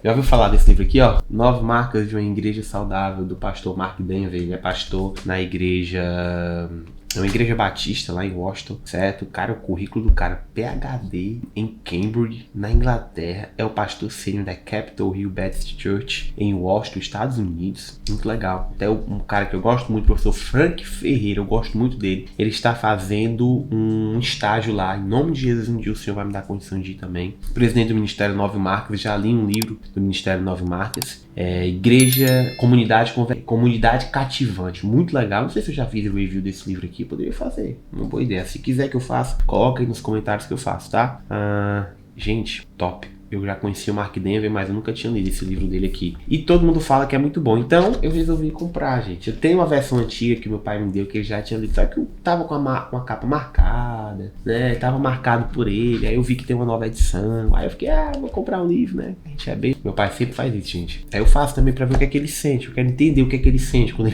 Já ouviu falar desse livro aqui, ó? 9 Marcas de uma Igreja Saudável, do pastor Mark Dever. Ele é pastor na igreja... É uma igreja batista lá em Washington, certo? Cara, o currículo do cara, PhD em Cambridge, na Inglaterra, é o pastor sênior da Capitol Hill Baptist Church em Washington, Estados Unidos. Muito legal. Até um cara que eu gosto muito, o professor Frank Ferreira, eu gosto muito dele. Ele está fazendo um estágio lá. Em nome de Jesus, um dia o Senhor vai me dar condição de ir também. Presidente do Ministério 9 Marcas, já li um livro do Ministério 9 Marcas. Igreja, comunidade cativante, muito legal. Não sei se eu já fiz o review desse livro aqui, poderia fazer, uma boa ideia. Se quiser que eu faça, coloca aí nos comentários que eu faço, tá? Gente, top. Eu já conheci o Mark Dever, mas eu nunca tinha lido esse livro dele aqui. E todo mundo fala que é muito bom. Então, eu resolvi comprar, gente. Eu tenho uma versão antiga que meu pai me deu, que ele já tinha lido. Só que eu tava com a capa marcada, né? Tava marcado por ele. Aí eu vi que tem uma nova edição. Aí eu fiquei, vou comprar um livro, né? A gente é bem... Meu pai sempre faz isso, gente. Aí eu faço também pra ver o que é que ele sente. Eu quero entender o que é que ele sente quando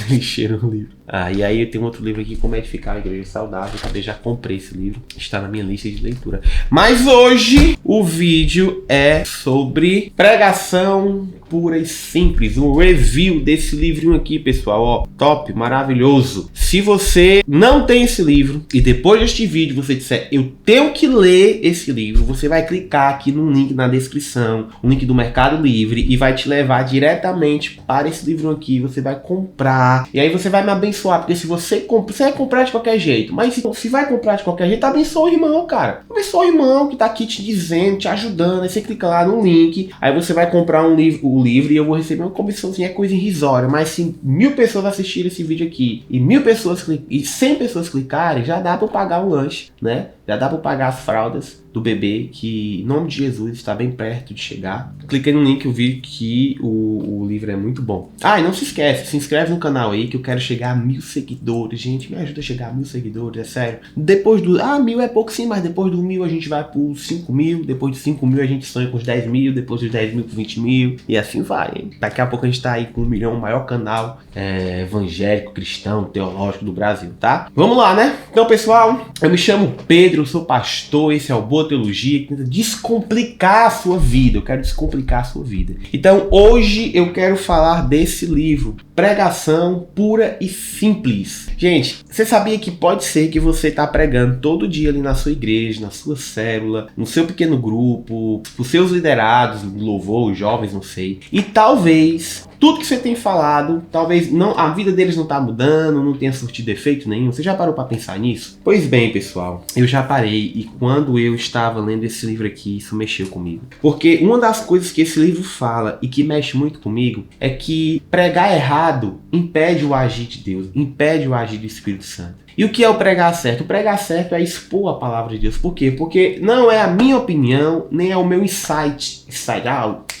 ele cheira no livro. E aí eu tenho outro livro aqui, Como Edificar a Igreja Saudável. Eu já comprei esse livro. Está na minha lista de leitura. Mas hoje, o vídeo é sobre pregação pura e simples, um review desse livrinho aqui, pessoal, ó, top, maravilhoso. Se você não tem esse livro e depois deste vídeo você disser, eu tenho que ler esse livro, você vai clicar aqui no link na descrição, o link do Mercado Livre, e vai te levar diretamente para esse livro aqui, você vai comprar, e aí você vai me abençoar, porque se você vai comprar de qualquer jeito, mas se vai comprar de qualquer jeito, abençoa o irmão, cara, abençoa o irmão que tá aqui te dizendo, te ajudando, aí você clica lá no link, aí você vai comprar o livro e eu vou receber uma comissãozinha, é coisa irrisória, mas se 1000 pessoas assistirem esse vídeo aqui e 100 pessoas clicarem, já dá para pagar o lanche, né? Já dá para pagar as fraldas do bebê, que em nome de Jesus está bem perto de chegar. Cliquei no link, eu vi que o livro é muito bom. E não se esquece, se inscreve no canal aí, que eu quero chegar a 1000 seguidores. Gente, me ajuda a chegar a 1000 seguidores, é sério. Depois do... 1000 é pouco sim, mas depois do 1000 a gente vai por 5000. Depois de 5000 a gente sonha com os 10.000. Depois dos 10.000 com 20.000. E assim vai, hein? Daqui a pouco a gente tá aí com 1 milhão, o maior canal evangélico, cristão, teológico do Brasil, tá? Vamos lá, né? Então, pessoal, eu me chamo Pedro, eu sou pastor, esse é o Boa Teologia, que tenta descomplicar a sua vida. Eu quero descomplicar a sua vida. Então, hoje eu quero falar desse livro, Pregação Pura e Simples. Gente, você sabia que pode ser que você tá pregando todo dia ali na sua igreja, na sua célula, no seu pequeno grupo, os seus liderados, louvor, os jovens, não sei. E talvez tudo que você tem falado, talvez não, a vida deles não tá mudando, não tenha surtido efeito nenhum. Você já parou para pensar nisso? Pois bem, pessoal, eu já parei, e quando eu estava lendo esse livro aqui, isso mexeu comigo. Porque uma das coisas que esse livro fala e que mexe muito comigo é que pregar errado impede o agir de Deus, impede o agir do Espírito Santo. E o que é o pregar certo? O pregar certo é expor a palavra de Deus. Por quê? Porque não é a minha opinião, nem é o meu insight.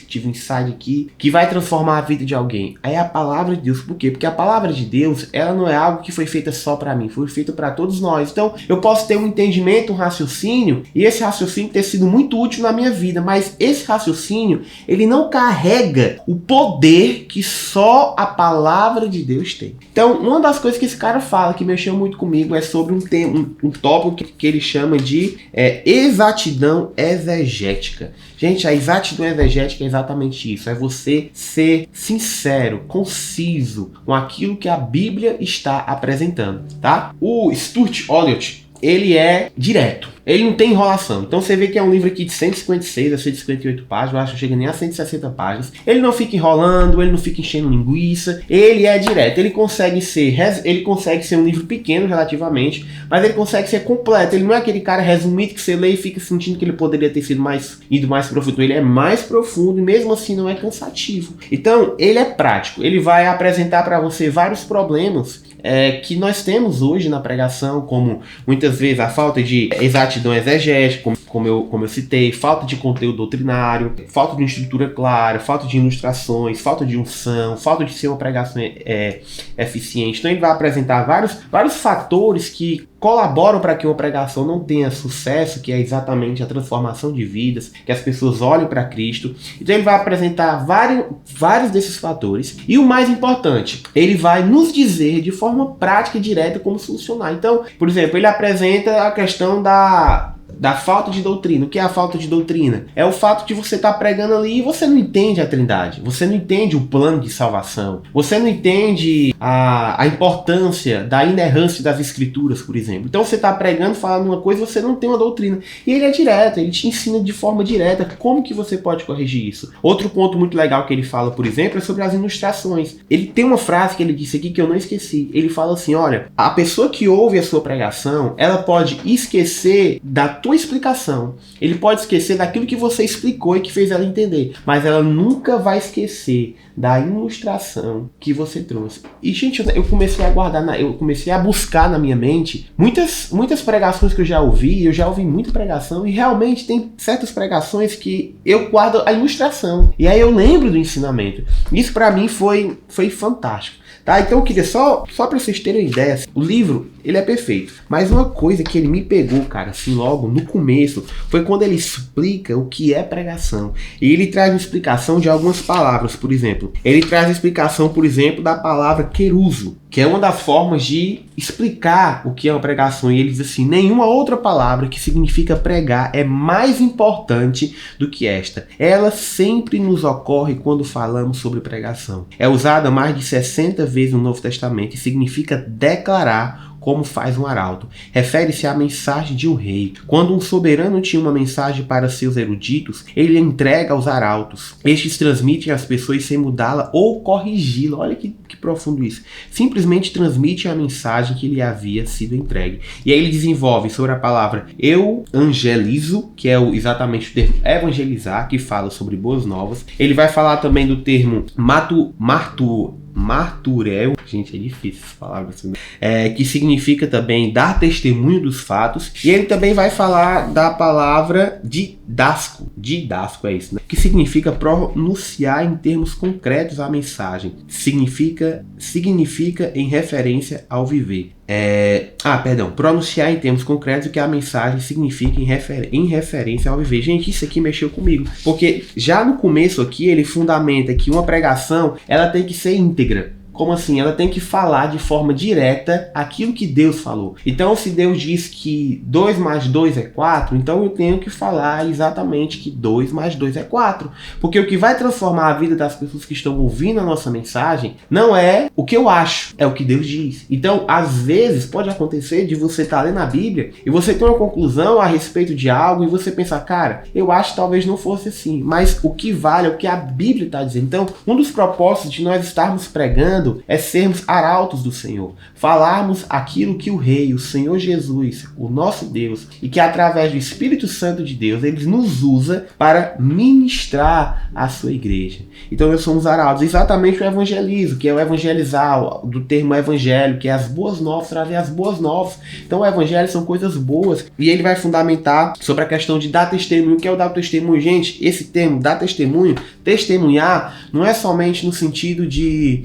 Tive um insight aqui que vai transformar a vida de alguém. É a palavra de Deus. Por quê? Porque a palavra de Deus, ela não é algo que foi feita só para mim, foi feita para todos nós. Então, eu posso ter um entendimento, um raciocínio, e esse raciocínio ter sido muito útil na minha vida, mas esse raciocínio, ele não carrega o poder que só a palavra de Deus tem. Então, uma das coisas que esse cara fala, que mexeu muito comigo, é sobre um tópico que ele chama de exatidão exegética. Gente, a exatidão exegética é exatamente isso. É você ser sincero, conciso com aquilo que a Bíblia está apresentando, tá? O Stuart Olyott, ele é direto. Ele não tem enrolação. Então você vê que é um livro aqui de 156 a 158 páginas. Eu acho que não chega nem a 160 páginas. Ele não fica enrolando, ele não fica enchendo linguiça. Ele é direto. Ele consegue ser um livro pequeno relativamente, mas ele consegue ser completo. Ele não é aquele cara resumido que você lê e fica sentindo que ele poderia ter sido ido mais profundo. Ele é mais profundo e mesmo assim não é cansativo. Então ele é prático. Ele vai apresentar para você vários problemas que nós temos hoje na pregação, como muitas vezes a falta de exatidão exegética, como eu citei, falta de conteúdo doutrinário, falta de uma estrutura clara, falta de ilustrações, falta de unção, falta de ser uma pregação eficiente. Então ele vai apresentar vários fatores que colaboram para que uma pregação não tenha sucesso, que é exatamente a transformação de vidas, que as pessoas olhem para Cristo. Então ele vai apresentar vários desses fatores, e o mais importante, ele vai nos dizer de forma prática e direta como solucionar. Então, por exemplo, ele apresenta a questão da da falta de doutrina. O que é a falta de doutrina? É o fato de você estar pregando ali e você não entende a Trindade. Você não entende o plano de salvação. Você não entende a importância da inerrância das Escrituras, por exemplo. Então você está pregando, falando uma coisa e você não tem uma doutrina. E ele é direto, ele te ensina de forma direta como que você pode corrigir isso. Outro ponto muito legal que ele fala, por exemplo, é sobre as ilustrações. Ele tem uma frase que ele disse aqui que eu não esqueci. Ele fala assim, olha, a pessoa que ouve a sua pregação, ela pode esquecer da tua explicação. Ele pode esquecer daquilo que você explicou e que fez ela entender. Mas ela nunca vai esquecer da ilustração que você trouxe. E, gente, eu comecei a guardar, eu comecei a buscar na minha mente muitas pregações que eu já ouvi muita pregação, e realmente tem certas pregações que eu guardo a ilustração. E aí eu lembro do ensinamento. Isso pra mim foi fantástico. Tá, então eu queria só pra vocês terem uma ideia, o livro, ele é perfeito. Mas uma coisa que ele me pegou, cara, assim, logo no começo, foi quando ele explica o que é pregação. E ele traz uma explicação de algumas palavras, por exemplo. Ele traz a explicação, por exemplo, da palavra queruso, que é uma das formas de explicar o que é uma pregação. E ele diz assim, nenhuma outra palavra que significa pregar é mais importante do que esta. Ela sempre nos ocorre quando falamos sobre pregação. É usada mais de 60 vezes no Novo Testamento e significa declarar, como faz um arauto. Refere-se à mensagem de um rei. Quando um soberano tinha uma mensagem para seus eruditos, ele entrega aos arautos. Estes transmitem às pessoas sem mudá-la ou corrigi-la. Olha que profundo isso. Simplesmente transmitem a mensagem que lhe havia sido entregue. E aí ele desenvolve sobre a palavra evangelizo, que é exatamente o termo evangelizar, que fala sobre boas novas. Ele vai falar também do termo martureu, gente, é difícil essa palavra, assim, que significa também dar testemunho dos fatos. E ele também vai falar da palavra didasco é isso, né? Que significa pronunciar em termos concretos a mensagem. Significa em referência ao viver. Pronunciar em termos concretos o que a mensagem significa em referência ao viver. Gente, isso aqui mexeu comigo, porque já no começo aqui ele fundamenta que uma pregação ela tem que ser íntegra. Como assim? Ela tem que falar de forma direta aquilo que Deus falou. Então, se Deus diz que 2 mais 2 é 4, então eu tenho que falar exatamente que 2 mais 2 é 4. Porque o que vai transformar a vida das pessoas que estão ouvindo a nossa mensagem não é o que eu acho, é o que Deus diz. Então, às vezes, pode acontecer de você estar lendo a Bíblia e você ter uma conclusão a respeito de algo e você pensar, cara, eu acho que talvez não fosse assim. Mas o que vale é o que a Bíblia está dizendo. Então, um dos propósitos de nós estarmos pregando é sermos arautos do Senhor, falarmos aquilo que o Rei, o Senhor Jesus, o nosso Deus, e que através do Espírito Santo de Deus, ele nos usa para ministrar a sua igreja. Então nós somos arautos, exatamente o evangelismo, que é o evangelizar, do termo evangelho, que é as boas novas, trazer as boas novas. Então o evangelho são coisas boas, e ele vai fundamentar sobre a questão de dar testemunho. O que é o dar testemunho? Gente, esse termo, dar testemunho, testemunhar, não é somente no sentido de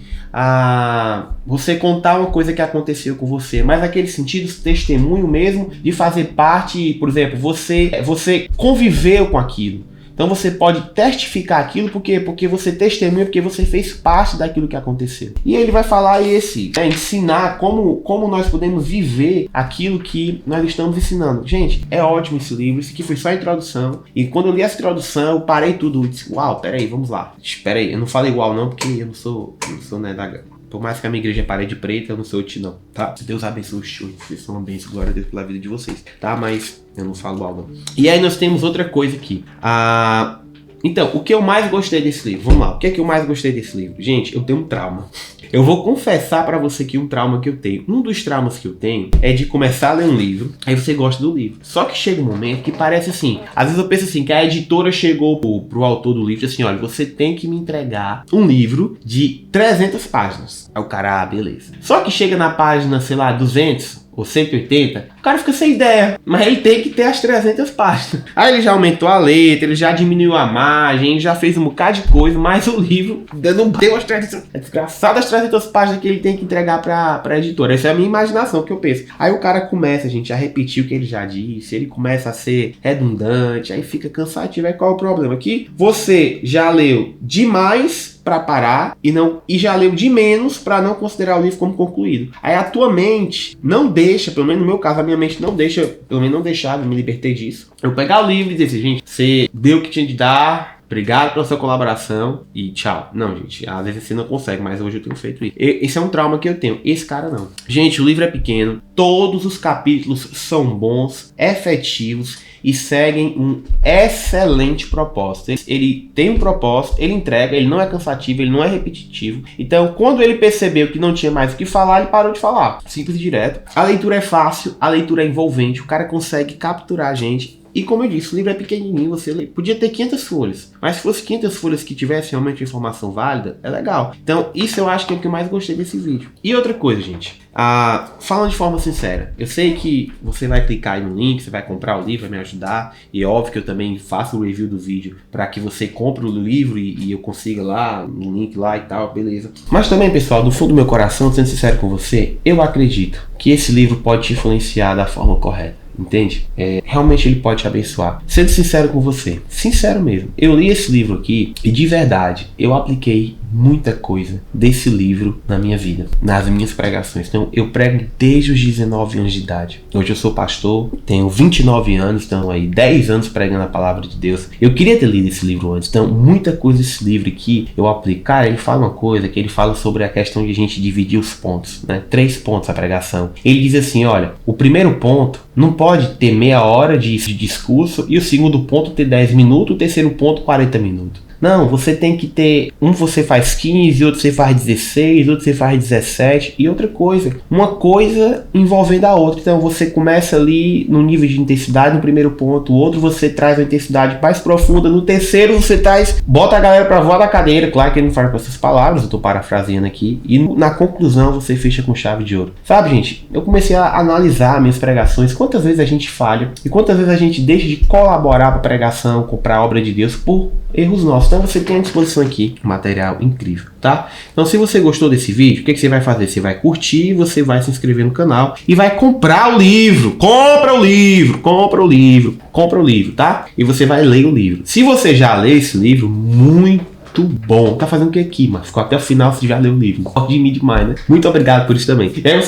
você contar uma coisa que aconteceu com você, mas aquele sentido de testemunho mesmo, de fazer parte, por exemplo, você conviveu com aquilo. Então você pode testificar aquilo porque você testemunha, porque você fez parte daquilo que aconteceu. E ele vai falar ensinar como nós podemos viver aquilo que nós estamos ensinando. Gente, é ótimo esse livro. Isso aqui foi só a introdução. E quando eu li essa introdução, eu parei tudo e disse, uau, peraí, vamos lá. Espera aí, eu não falei igual não, porque eu não sou né, por mais que a minha igreja é parede preta, eu não sou o não, tá? Deus abençoe os shows, vocês são uma bênção, glória a Deus pela vida de vocês, tá? Mas eu não falo igual não. E aí nós temos outra coisa aqui. Então, o que eu mais gostei desse livro? Vamos lá, o que é que eu mais gostei desse livro? Gente, eu tenho um trauma. Eu vou confessar pra você que um trauma que eu tenho. Um dos traumas que eu tenho é de começar a ler um livro, aí você gosta do livro. Só que chega um momento que parece assim, às vezes eu penso assim, que a editora chegou pro autor do livro assim, olha, você tem que me entregar um livro de 300 páginas. Aí o cara, beleza. Só que chega na página, sei lá, 200 ou 180, o cara fica sem ideia, mas ele tem que ter as 300 páginas. Aí ele já aumentou a letra, ele já diminuiu a margem, ele já fez um bocado de coisa, mas o livro não deu as 300, é desgraçado as 300 páginas que ele tem que entregar pra editora. Essa é a minha imaginação, que eu penso. Aí o cara começa, gente, a repetir o que ele já disse, ele começa a ser redundante, aí fica cansativo. Aí qual é o problema? Que você já leu demais para parar e já leu de menos para não considerar o livro como concluído. Aí a tua mente não deixa, pelo menos no meu caso, a minha mente não deixa, pelo menos não deixava, eu me libertei disso. Eu pegar o livro e dizer assim, gente, você deu o que tinha de dar, obrigado pela sua colaboração e tchau. Não, gente, às vezes você não consegue, mas hoje eu tenho feito isso. Esse é um trauma que eu tenho. Esse cara não. Gente, o livro é pequeno, todos os capítulos são bons, efetivos e seguem um excelente propósito. Ele tem um propósito, ele entrega, ele não é cansativo, ele não é repetitivo. Então, quando ele percebeu que não tinha mais o que falar, ele parou de falar. Simples e direto. A leitura é fácil, a leitura é envolvente, o cara consegue capturar a gente. E como eu disse, o livro é pequenininho, você lê. Podia ter 500 folhas, mas se fosse 500 folhas que tivessem realmente informação válida, é legal. Então, isso eu acho que é o que eu mais gostei desse vídeo. E outra coisa, gente, falando de forma sincera, eu sei que você vai clicar aí no link, você vai comprar o livro, vai me ajudar, e é óbvio que eu também faço o review do vídeo para que você compre o livro e eu consiga lá, no link lá e tal, beleza. Mas também, pessoal, do fundo do meu coração, sendo sincero com você, eu acredito que esse livro pode te influenciar da forma correta. Entende? Realmente ele pode te abençoar. Sendo sincero com você, sincero mesmo, eu li esse livro aqui e de verdade eu apliquei muita coisa desse livro na minha vida, nas minhas pregações. Então eu prego desde os 19 anos de idade. Hoje eu sou pastor, tenho 29 anos, então aí 10 anos pregando a palavra de Deus. Eu queria ter lido esse livro antes, então muita coisa desse livro aqui eu aplico. Cara, ele fala uma coisa, que ele fala sobre a questão de a gente dividir os pontos, né? 3 pontos a pregação. Ele diz assim, olha, o primeiro ponto não pode ter meia hora de discurso e o segundo ponto ter 10 minutos, o terceiro ponto 40 minutos. Não, você tem que ter, você faz 15, outro você faz 16, outro você faz 17 e outra coisa, uma coisa envolvendo a outra. Então você começa ali no nível de intensidade no primeiro ponto, o outro você traz uma intensidade mais profunda, no terceiro você bota a galera pra voar da cadeira, claro que ele não fala com essas palavras, eu tô parafraseando aqui, e na conclusão você fecha com chave de ouro. Sabe, gente, eu comecei a analisar minhas pregações, quantas vezes a gente falha e quantas vezes a gente deixa de colaborar pra pregação, pra obra de Deus por erros nossos. Então você tem à disposição aqui um material incrível, tá? Então se você gostou desse vídeo, o que você vai fazer? Você vai curtir, você vai se inscrever no canal e vai comprar o livro. Compra o livro, compra o livro, compra o livro, tá? E você vai ler o livro. Se você já leu esse livro, muito bom. Tá fazendo o que aqui, mas ficou até o final, você já leu o livro. Gosta de mim demais, né? Muito obrigado por isso também. E aí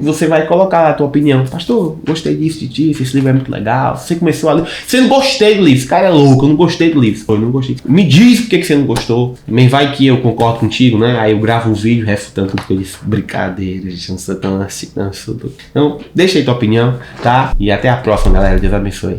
você vai colocar a tua opinião. Pastor, gostei disso, esse livro é muito legal. Você começou a ler. Você não gostei do livro, esse cara é louco, eu não gostei do livro. Eu não gostei. Me diz por que você não gostou. Também vai que eu concordo contigo, né? Aí eu gravo um vídeo refutando tudo que eu disse. Brincadeira, gente, não sou tão assim, não sou tão... Então, deixa aí tua opinião, tá? E até a próxima, galera. Deus abençoe.